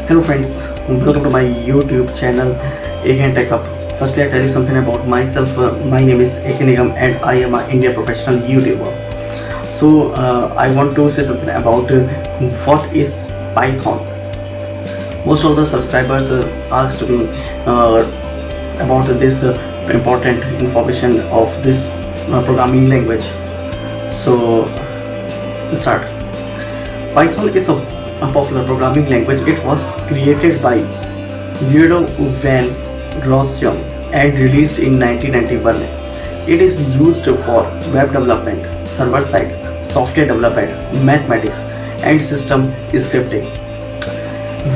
Hello friends, welcome to my YouTube channel Akan Tech Up. Firstly, I tell you something about myself. My name is Akan Nigam and I am an India professional YouTuber. So I want to say something about what is Python. Most of the subscribers asked me about this important information of this programming language. So let's start. Python is a popular programming language. It was created by Guido van Rossum and released in 1991. It is used for web development, server-side software development, mathematics, and system scripting.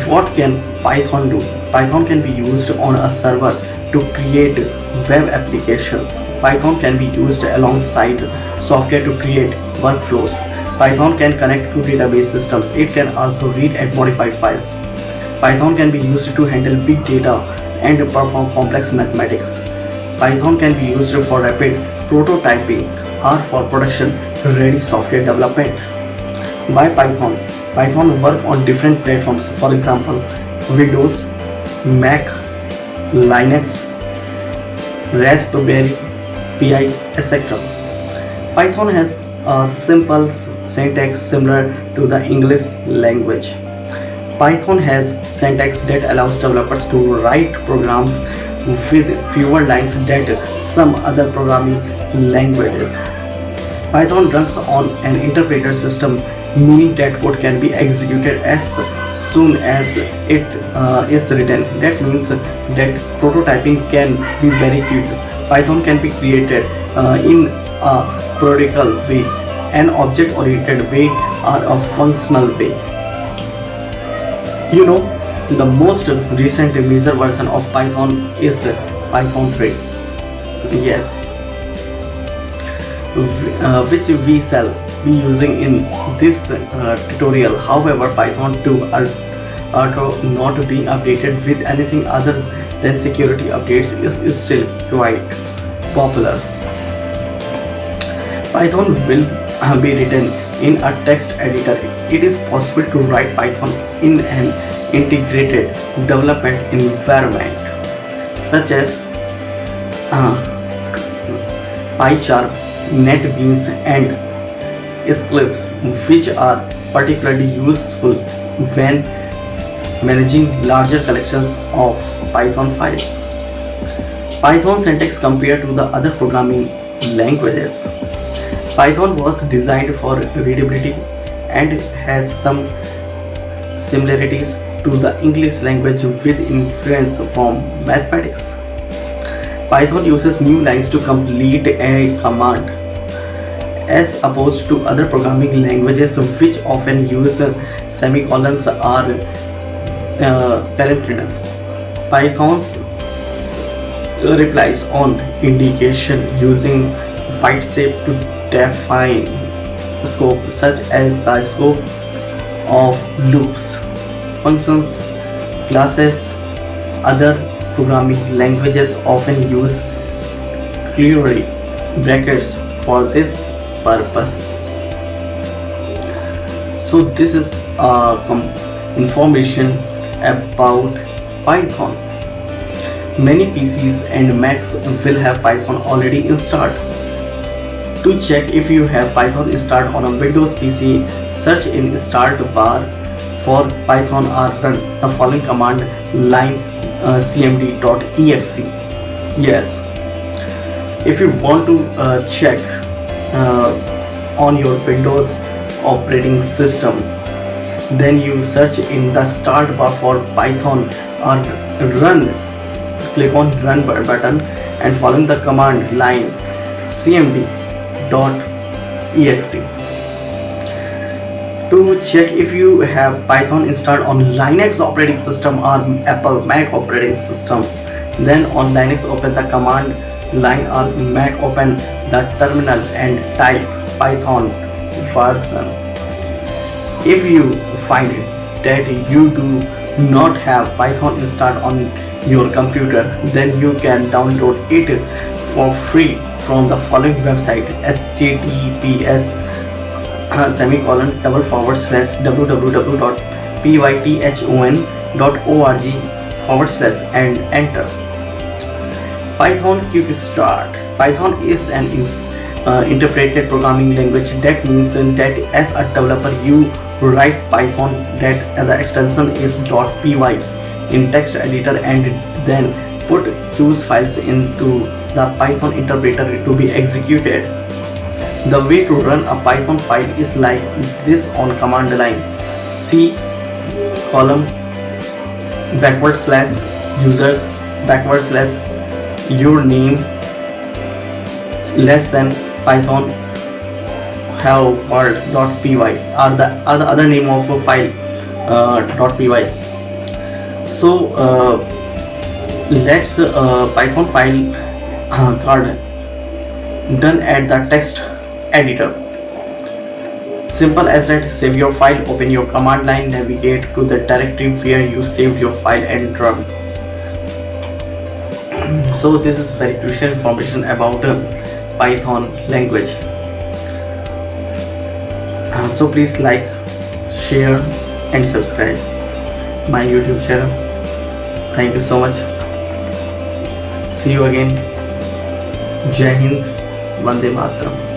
What can Python do? Python can be used on a server to create web applications. Python can be used alongside software to create workflows. Python can connect to database systems. It can also read and modify files. Python can be used to handle big data and perform complex mathematics. Python can be used for rapid prototyping or for production-ready software development. Why Python? Python works on different platforms, for example, Windows, Mac, Linux, Raspberry Pi, etc. Python has a simple syntax similar to the English language. Python has syntax that allows developers to write programs with fewer lines than some other programming languages. Python runs on an interpreter system, meaning that code can be executed as soon as it is written. That means that prototyping can be very quick. Python can be created in a practical way, an object-oriented way, or a functional way. You know, the most recent major version of Python is Python 3. Yes, which we shall be using in this tutorial. However, Python 2 are not being updated with anything other than security updates is still quite popular. Python will be written in a text editor. It is possible to write Python in an integrated development environment such as PyCharm, NetBeans, and Eclipse, which are particularly useful when managing larger collections of Python files. Python syntax compared to the other programming languages. Python was designed for readability and has some similarities to the English language with influence from mathematics. Python uses new lines to complete a command, as opposed to other programming languages which often use semicolons or parentheses. Python relies on indentation using white shape to define scope, such as the scope of loops, functions, classes. Other programming languages often use curly brackets for this purpose. So this is information about Python. Many PCs and Macs will have Python already installed. To check if you have Python installed on a Windows PC, search in start bar for Python or run the following command line cmd.exe. Yes, if you want to check on your Windows operating system, then you search in the start bar for Python or run. Click on run button and following the command line cmd.exe. To check if you have Python installed on Linux operating system or Apple Mac operating system, then on Linux open the command line or Mac open the terminal and type Python version. If you find that you do not have Python installed on your computer, then you can download it for free from the following website: https://www.python and enter. Python Quick Start. Python is an interpreted programming language. That means that as a developer you write Python, that the extension is .py in text editor, and then choose files into the Python interpreter to be executed. The way to run a Python file is like this on command line: C column /users /your name less than Python have world.py are the other name of a file .py. So let's Python file card done at the text editor. Simple as that. Save your file, open your command line, navigate to the directory where you saved your file and run. So this is very crucial information about Python language. So please like, share and subscribe my YouTube channel. Thank you so much. See you again. Jai Hind, Vande Mataram.